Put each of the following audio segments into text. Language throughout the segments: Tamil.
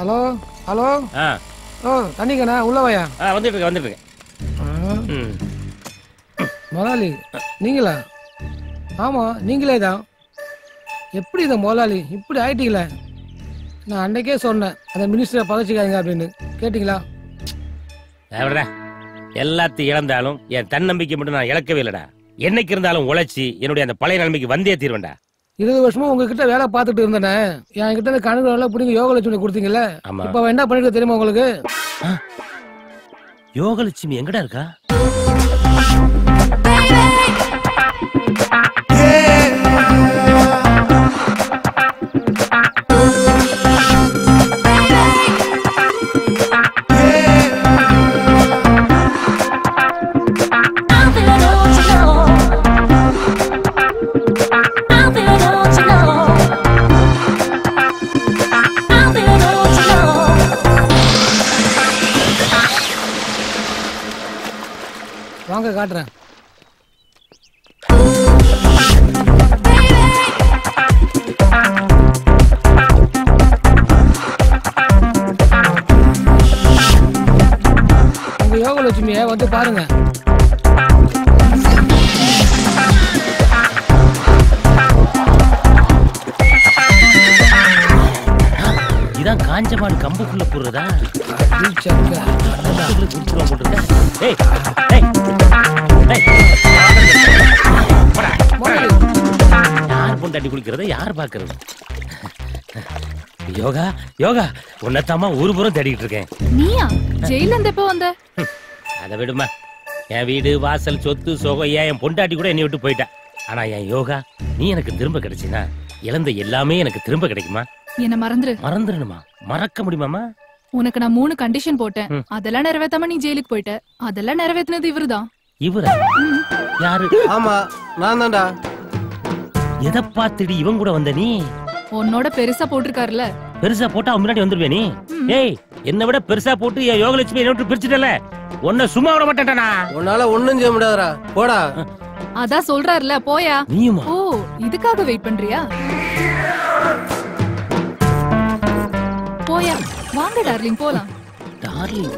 Hello hello. ஓ தண்ணிக்கண்ணா உள்ள வாயா. வந்துட்டு இருக்கேன். முதலாளி நீங்களா? ஆமா நீங்களே தான். எப்படி இந்த முதலாளி இப்படி ஆயிட்டீங்களே? நான் அன்னைக்கே சொன்னேன் அந்த மினிஸ்டரை பதச்சிக்காதீங்க அப்படின்னு. கேட்டீங்களா? எல்லாத்தையும் இழந்தாலும் என் தன்னம்பிக்கை மட்டும் நான் இழக்கவே இல்லடா. என்னைக்கு இருந்தாலும் உழைச்சி என்னுடைய அந்த பழைய நிலைமைக்கு வந்தே தீர்வேன்டா. 20 வருஷமா உங்ககிட்ட வேலை பார்த்துட்டு இருந்தேனே. என்கிட்ட இந்த கணக்கு வேலை பிடிங்க யோகலட்சுமி கொடுத்தீங்கல்ல. இப்ப என்ன பண்ணிட்டு தெரியுமா உங்களுக்கு? யோகலட்சுமி எங்கடா இருக்கா? வாங்க காட்டுறேன். உங்க யோகலட்சுமிய வந்து பாருங்க. இதான் காஞ்சமான் கம்புக்குள்ள போடுறதா? யார் பொண்டாட்டி குளிக்கிறத யார் பாக்குறது? யோகா யோகா உன்னத்தாமா ஊரு புறம் தேடிட்டு இருக்கேன். நீயா ஜெயில இருந்து எப்ப வந்த? அதை விடுமா. என் வீடு வாசல் சொத்து சோகம் என் பொண்டாட்டி கூட என்னை விட்டு போயிட்டா. ஆனா என் யோகா நீ எனக்கு திரும்ப கிடைச்சினா இழந்த எல்லாமே எனக்கு திரும்ப கிடைக்குமா? என்ன மறந்துரு. மறந்துடணுமா? மறக்க முடியுமாமா? உனக்கு நான் 3 கண்டிஷன் போட்டேன். அதெல்லாம் நிறைவேத்தாம நீ ஜெயிலுக்கு போயிட்ட. அதெல்லாம் நிறைவேத்தினது இவருதான். இவரா? யாரு? ஆமா நான் தான்டா. எதை பார்த்துடி இவன் கூட வந்த நீ? உன்னோட பெருசா போட்டிருக்காருல. பெருசா போட்டா அவன் முன்னாடி வந்துருவே நீ? ஏய் என்ன விட பெருசா போட்டு என் யோகலட்சுமி என்ன விட்டு பிரிச்சுட்டல. உன்னை சும்மா விட மாட்டேன்டா. உன்னால ஒண்ணும் செய்ய முடியாதுடா. போடா. அதான் சொல்றாருல போயா. நீயுமா? ஓ இதுக்காக வெயிட் பண்றியா? போயா. வாங்க டார்லிங் போலாம். டார்லிங்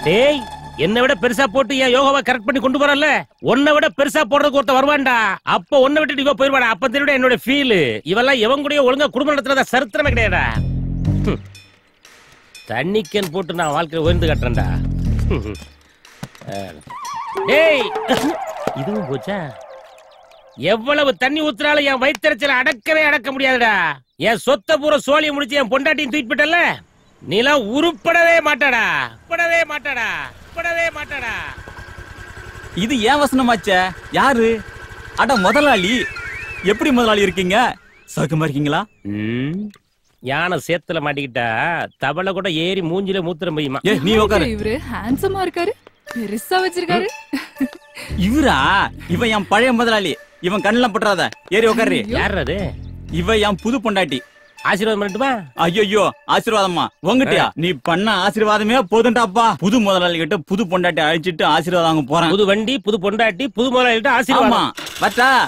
டேய் என்ன விட பெருசா போட்டு என் யோகாவை கரெக்ட் பண்ணி கொண்டு போறல. உன்னை விட பெருசா போடுறதுக்கு ஒருத்த வருவான்டா. அப்ப உன்னை விட்டுட்டு இவ போயிருவாடா. அப்ப தெரியும் என்னோட ஃபீல். இவெல்லாம் இவன் கூட ஒழுங்கா குடும்பம் நடத்துறதா சரித்திரமே கிடையாடா. தண்ணிக்கன் போட்டு நான் வாழ்க்கையில உயர்ந்து கட்டுறேன்டா. டேய் இதுவும் போச்சா? எவ்வளவு தண்ணி ஊத்துறாலும் என் வயிற்றுச்சல அடக்க முடியாதுடா. என் சொத்த பூரா சோழிய முடிச்சு என் பொண்டாட்டியும் தூக்கிட்டு போயிட்டல. நீலாம் உருப்படவே மாட்டாடா. இது ஏன் வசனமாச்சே? யாரு? அட முதலாளி. எப்படி முதலாளி இருக்கீங்க? சௌக்கியமா இருக்கீங்களா? யானை சேத்துல மாட்டிக்கிட்டா தவளை கூட ஏறி மூஞ்சில மூத்திரம் பெய்யுமா? நீ உட்காரு. இவரு ஹேண்ட்ஸமா இருக்காரு. பெருசா வச்சிருக்காரு. இவரா? இவன் என் பழைய முதலாளி. இவன் கண்ணுல பட்டுறாத. ஏறி உட்காரு. யார் அது? இவ என் புது பொண்டாட்டி. ஆசீர்வாதம் பண்ணட்டுமா? ஐயோ ஆசீர்வாதமா உங்ககிட்டயா? நீ பண்ண ஆசீர்வாதமே போதுண்டாப்பா. புது முதலாளி கிட்ட புது பொண்டாட்டி அழிச்சிட்டு ஆசீர்வாதம் வாங்க போறேன். புது வண்டி புது பொண்டாட்டி புது முதலாளி கிட்ட ஆசீர்வாதம்.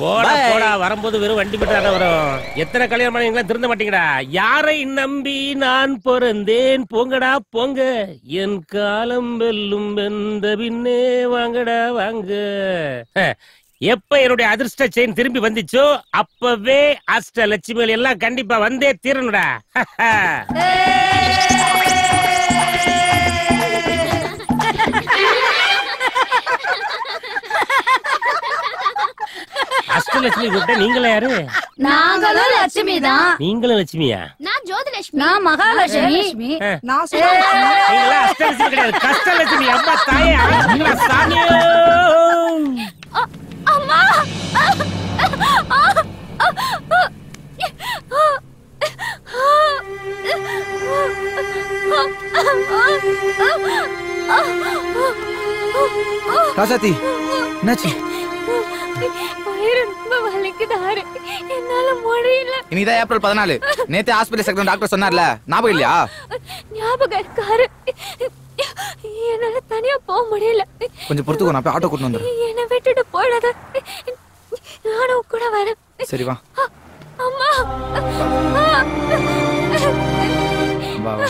போடா வரும்போது வெறும் வண்டி மட்டும் வரும். எத்தனை கல்யாணம் பண்ணீங்களா திருந்த மாட்டீங்கடா. யாரை நம்பி நான் பிறந்தேன்? போங்கடா போங்க. என் காலம் வெல்லும் வெந்த பின்னே வாங்கடா வாங்க. எப்ப என்னுடைய அதிர்ஷ்ட செயின் திரும்பி வந்துச்சோ அப்பவே அஷ்ட லட்சுமிகள் எல்லாம் கண்டிப்பா வந்தே தீரணுடா. அஷ்டலட்சுமி கூப்பிட்ட நீங்களே யாரு? நாங்களும் லட்சுமி தான். நீங்களும் லட்சுமியா? நான் ஜோதிலட்சுமி. நான் மகாலட்சுமி. நான் நீங்களா அஷ்டலட்சுமி கிடையாது, கஷ்டலட்சுமி. அம்மா தாயே சாமி. அம்மா ராசாத்தி என்னாச்சு? என்னால முடியல. இன்னைதான் ஏப்ரல் 14. நேத்து ஹாஸ்பிடல் செக்ரட்டரி டாக்டர் சொன்னார்ல, ஞாபகம் இல்லையா? ஞாபகம் இருக்காரு. என்னால தனியா போக முடியல. கொஞ்சம் பொறுத்துக்கோ, நான் போய் ஆட்டோ கூட்டு வந்துடுறேன். என்னை விட்டுட்டு போயிடாத. நானும் கூட வரேன். சரி வா. அம்மா வா வா.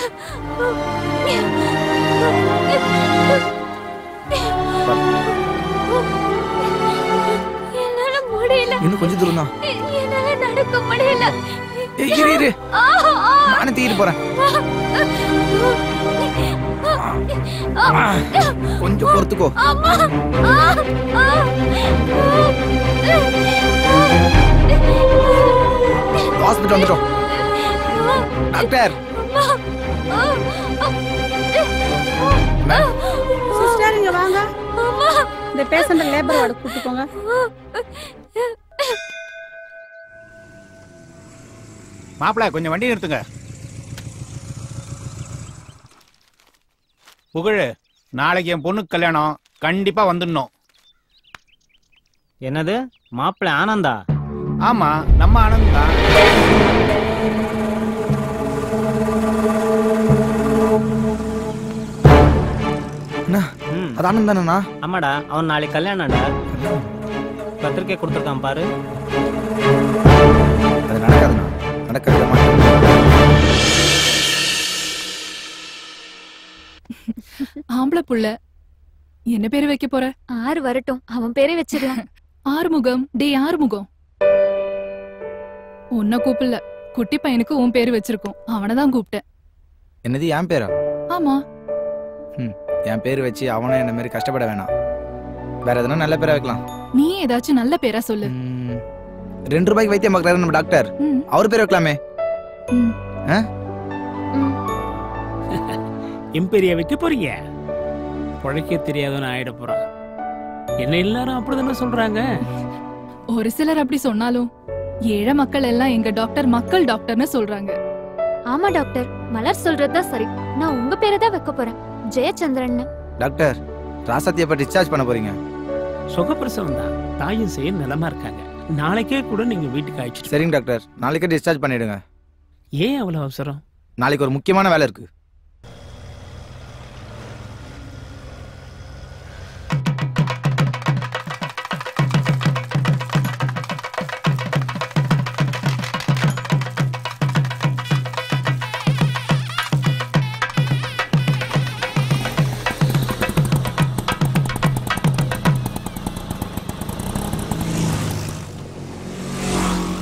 வாங்க போறேன். கொஞ்சம் பொறுத்துக்கோ. ஹாஸ்பிட்டல் வந்துட்டோம். டாக்டர் சிஸ்டர் இங்க வாங்க. இந்த பேஷண்ட் லேபர் வார்டு கூட்டி போங்க. மாப்பிள்ள கொஞ்சம் வண்டி நிறுத்துங்க. புகழ், நாளைக்கு என் பொண்ணுக்கு கல்யாணம், கண்டிப்பா வந்துடணும். என்னது மாப்பிள்ள ஆனந்தா? ஆமா, நம்ம ஆனந்த் தான். அது ஆனந்த் தானண்ணா? ஆமாடா, அவன் நாளைக்கு கல்யாணம்டா. பத்திரிக்கை கொடுத்துருக்கான் பாரு. அது நடக்காதுண்ணா, நடக்கவே மாட்டேன். ஆம்பளை புள்ள என்ன பேரு வைக்க போற? ஆறு வரட்டும், அவன் பேரே வச்சிடலாம். ஆறுமுகம். டே ஆறுமுகம், உன்னை கூப்பிடல, குட்டி பையனுக்கு உன் பேரு வச்சிருக்கோம், அவனதான் கூப்பிட்டேன். என்னது என் பேரா? ஆமா. என் பேரு வச்சு அவனும் என்ன மாதிரி கஷ்டப்பட வேணாம். வேற எதனா நல்ல பேரா வைக்கலாம். நீ ஏதாச்சும் நல்ல பேரா சொல்லு. 2 ரூபாய்க்கு வைத்தியம் பார்க்கறாரு நம்ம டாக்டர், அவர் பேர் வைக்கலாமே. எம்பெரிய வைக்க போறீங்க? பொழைக்க தெரியாதவன ஆயிட போறான். என்ன எல்லாரும் அப்படிதானே சொல்றாங்க? ஒரு சிலர் அப்படி சொன்னாலும் ஏழை மக்கள் எல்லாம் எங்க டாக்டர் மக்கள் டாக்டர்னு சொல்றாங்க. ஆமா டாக்டர், மலர் சொல்றதா சரி. நான் உங்க பேரை தான் வைக்க போறேன், ஜெயச்சந்திரன். டாக்டர், ராசாத்தி எப்ப டிஸ்சார்ஜ் பண்ண போறீங்க? சுகப்பிரசவம் தான், தாயும் செய்ய நிலமா இருக்காங்க. நாளைக்கே கூட நீங்க வீட்டுக்கு அழைச்சிட்டு. சரிங்க டாக்டர், நாளைக்கே டிஸ்சார்ஜ் பண்ணிடுங்க. ஏன் அவ்வளவு அவசரம்? நாளைக்கு ஒரு முக்கியமான வேலை இருக்கு.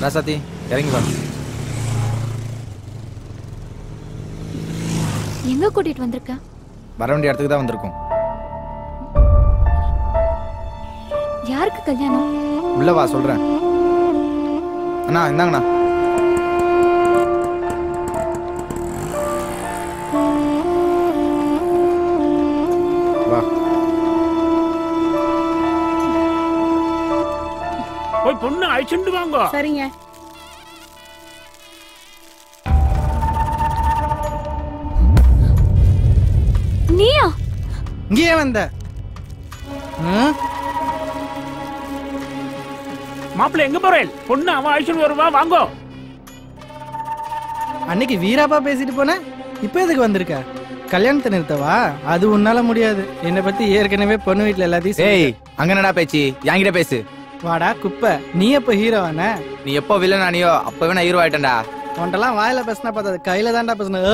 ராசாத்தி இறங்கி வா. எங்க கூட்டிட்டு வந்திருக்க? வர வேண்டிய இடத்துக்கு தான் வந்திருக்கோம். யாருக்கு கல்யாணம்? உள்ள வா சொல்றேன். அண்ணா இந்தாங்கண்ணா. வா. போய் பொண்ணு அழைச்சிட்டு வாங்க. சரிங்க. நீயா? இங்கே வந்த? மாப்பிள்ள எங்க போறேன்? பொண்ணு அவன் அழைச்சிட்டு வருவா, வாங்கோ. அன்னைக்கு வீராப்பா பேசிட்டு போன, இப்ப எதுக்கு வந்திருக்க? கல்யாணத்தை நிறுத்தவா? அது உன்னால முடியாது. என்னை பத்தி ஏற்கனவே பொண்ணு வீட்டுல எல்லாத்தையும். ஏய், அங்க என்னடா பேச்சு? என்கிட்ட பேசு. வாடா குப்பை, நீ எப்ப ஹீரோவான? நீ எப்போ வில்லன் ஆனியோ அப்பவே நான் ஹீரோ ஆயிட்டேன்டா. உன்ட்டெல்லாம் வாயில பேசினா பார்த்தா கையில தான்டா பேசணும்.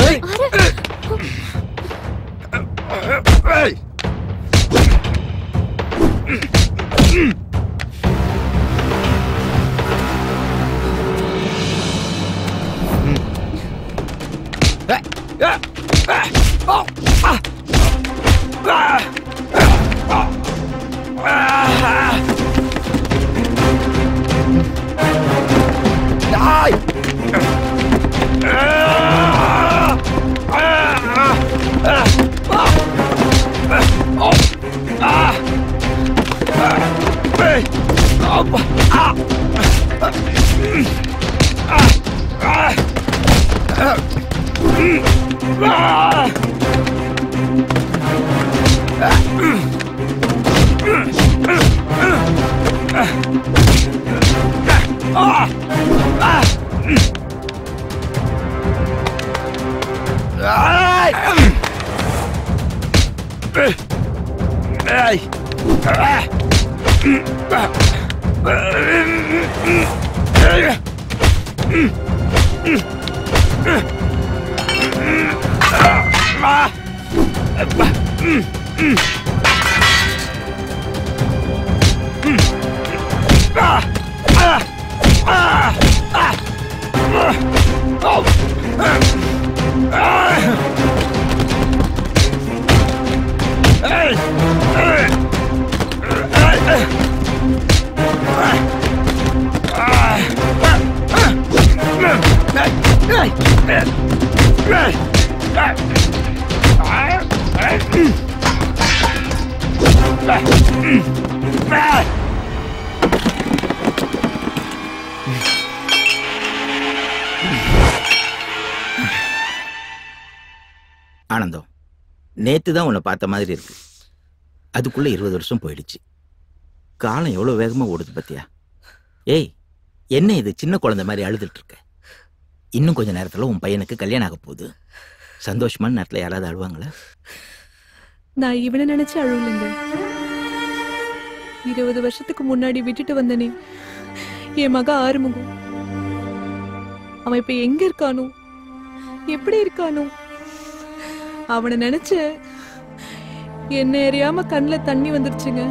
ஆனந்தம், நேத்து தான் உன்னை பார்த்த மாதிரி இருக்கு. அதுக்குள்ள 20 வருஷம் போயிடுச்சு. காலம் எவ்வளவு வேகமா ஓடுது பத்தியா? ஏய், என்ன இது சின்ன குழந்தை மாதிரி அழுதுட்டு இருக்க? இன்னும் கொஞ்ச நேரத்துல உன் பையனுக்கு கல்யாணம் ஆக போகுது. சந்தோஷமான நேரத்துல யாராவது அழுவாங்களா? நான் இவனை நினைச்சு அழுவலைங்க. 20 வருஷத்துக்கு முன்னாடி விட்டுட்டு வந்தனே என் மக ஆறுமுகம், அவன் இப்ப எங்க இருக்கானோ, எப்படி இருக்கானோ, அவனை நினைச்சு என்ன எறியாம கண்ணுல தண்ணி வந்துருச்சுங்க.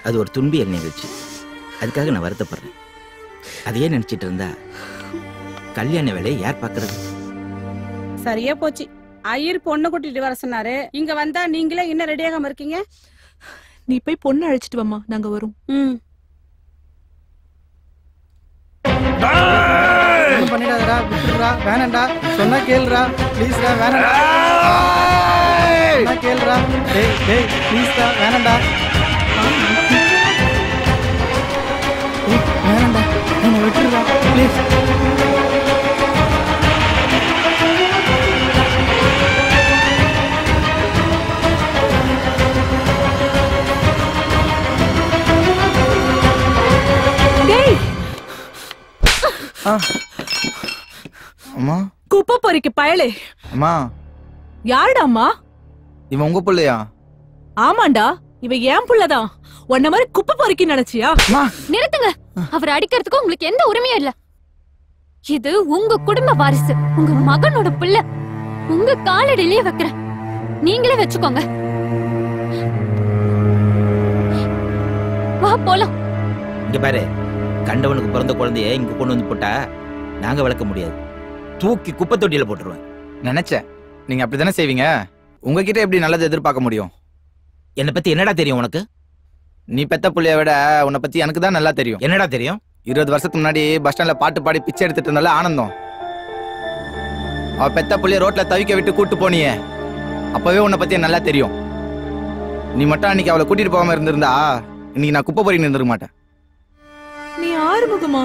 அது ஒரு துன்பி எண்ணெய் வச்சு, அதுக்காக நான் வருத்தப்படுறேன். அதையே நினைச்சிட்டு இருந்தா கல்யாண வேலையை யார் பாக்குறது? சரியா போச்சு. ஐயர் பொண்ணு கூட்டிட்டு வர சொன்னாரு. இங்க வந்தா நீங்களே இன்னும் ரெடியாகாம இருக்கீங்க. நீ போய் பொண்ணு அழைச்சிட்டு வாமா, நாங்க வரோம். பண்ணிடாதடா, விட்டுடுறா, வேணாண்டா, சொன்னா கேளுடா, ப்ளீஸ்டா, வேணாண்டா, சொன்னா கேளுடா, டேய் டேய் ப்ளீஸ்டா, வேணாண்டா, வேணாண்டா, என்ன விட்டுடுறா ப்ளீஸ். அம்மா, குப்பை பொறிக்கு பயலே. அம்மா, யாருடா அம்மா? இவன் உங்க பிள்ளையா? ஆமாண்டா, இவ ஏன் புள்ளதான். உன்ன மாதிரி குப்பை பொறிக்கு நினைச்சியா? நிறுத்துங்க. அவர் அடிக்கிறதுக்கு உங்களுக்கு எந்த உரிமையும் இல்ல. இது உங்க குடும்ப வாரிசு, உங்க மகனோட பிள்ளை. உங்க காலடியிலேயே வைக்கிறேன், நீங்களே வச்சுக்கோங்க. வா போலாம். இங்க பாரு, கண்டவனுக்கு பிறந்த குழந்தைய இங்க கொண்டு வந்து போட்டா நாங்க வளர்க்க முடியாது. தூக்கி குப்பை தொட்டியில போட்டுருவேன். நினைச்சேன் நீங்க அப்படித்தானே செய்வீங்க. உங்ககிட்ட எப்படி நல்லது எதிர்பார்க்க முடியும்? என்னை பத்தி என்னடா தெரியும் உனக்கு? நீ பெத்த புள்ளைய விட உன்னை பத்தி எனக்கு தான் நல்லா தெரியும். என்னடா தெரியும்? 20 வருஷத்துக்கு முன்னாடி பஸ் ஸ்டாண்ட்ல பாட்டு பாடி பிச்சை எடுத்துட்டு இருந்தால ஆனந்தம், அவ பெத்த புள்ளைய ரோட்ல தவிக்க விட்டு கூட்டு போனியே, அப்பவே உன்னை பத்தி நல்லா தெரியும். நீ மட்டும் அன்னைக்கு அவளை கூட்டிட்டு போகாம இருந்திருந்தா இன்னைக்கு நான் குப்பை பொறிக்கு இருந்திருக்க மாட்டேன். நீ ஆறுமுகமா?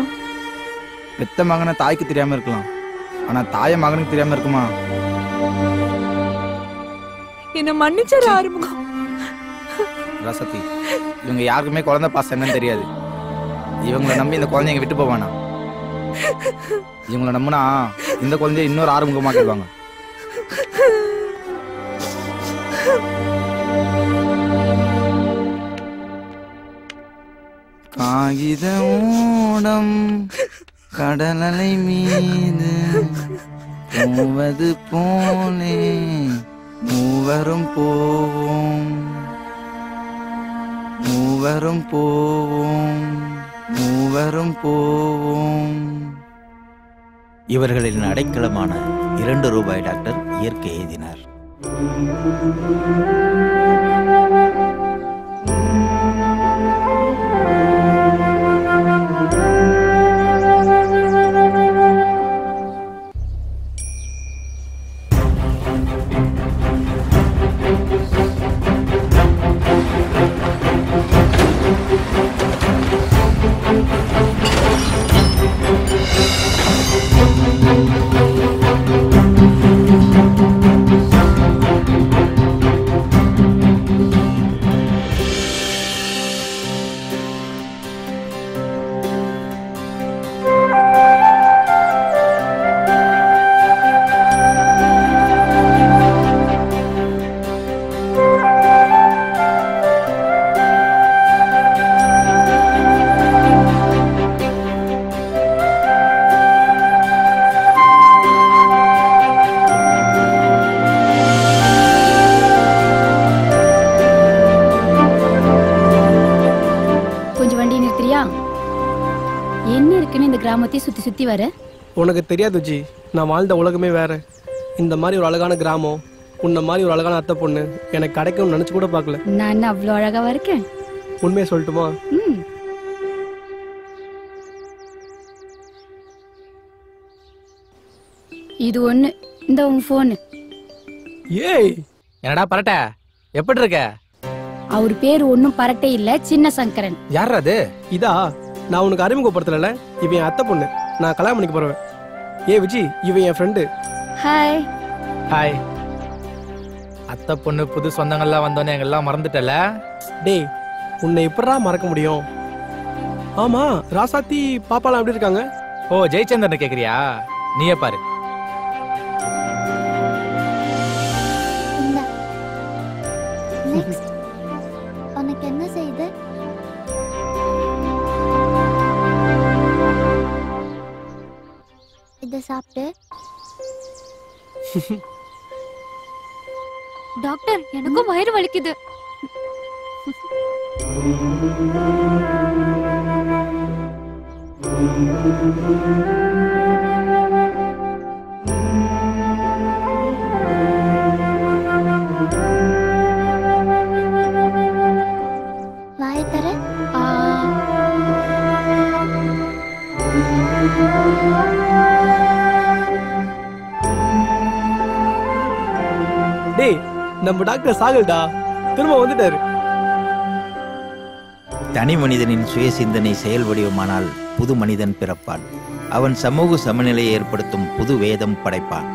பெத்த மகனை தாய்க்கு தெரியாம இருக்கலாம், ஆனா தாய மகனுக்கு தெரியாம இருக்குமா? என்ன மன்னிச்சாரு ஆறுமுகம். ரசதி, இவங்க யாருக்குமே குழந்தை பாசம் என்னன்னு தெரியாது. இவங்களை நம்பி இந்த குழந்தைங்க விட்டு போவானா? இவங்களை நம்பினா இந்த குழந்தைய இன்னொரு ஆறுமுகமாக்கிடுவாங்க. காகித ஓடம் கடலலை மீது போவது போலே மூவரும் போவோம், மூவரும் போவோம், மூவரும் போவோம். இவர்களின் அடைக்கலமான 2 ரூபாய் டாக்டர் இயற்கை எழுதினார். கிராமத்தை சுத்தி சுத்தி வர. உனக்கு தெரியாது ஜி, நான் வாழ்ந்த உலகமே வேற. இந்த மாதிரி ஒரு அழகான கிராமம், உன்ன மாதிரி ஒரு அழகான அத்தை பொண்ணு எனக்கு கிடைக்கும்னு நினைச்சு கூட பார்க்கல. நான் என்ன அவ்வளோ அழகாவா இருக்கேன்? உண்மையை சொல்லட்டுமா? இது ஒண்ணு, இந்த உன் போன். ஏய் என்னடா பரட்ட, எப்படி இருக்க? அவர் பேர் ஒன்னும் பரட்டே இல்ல, சின்ன சங்கரன். யார் அது? இதா நான் உனக்கு அறிமுகப்படுத்தல, இவன் என் அத்தை பொண்ணு. நான் கல்யாணம் பண்ணிக்க போறேன். ஏ விஜி, இவன் என் ஃப்ரெண்டு. ஹாய். ஹாய். அத்தை பொண்ணு புது சொந்தங்கள்லாம் வந்தோன்னே எங்கெல்லாம் மறந்துட்டல. டேய், உன்னை எப்படா மறக்க முடியும்? ஆமா, ராசாத்தி பாப்பாலாம் எப்படி இருக்காங்க? ஓ, ஜெயச்சந்திரன் கேக்குறியா? நீயே பாரு. உனக்கு என்ன செய்யுது? இத சாப்பிட்டு. டாக்டர், எனக்கும் வயிறு வலிக்குது. வாயை தர. டேய், நம்ம டாக்டர் சாகல்டா, திரும்ப வந்துட்டாரு. தனி மனிதனின் சுய சிந்தனை செயல் வடிவமானால் புது மனிதன் பிறப்பான். அவன் சமூக சமநிலையை ஏற்படுத்தும் புது வேதம் படைப்பான்.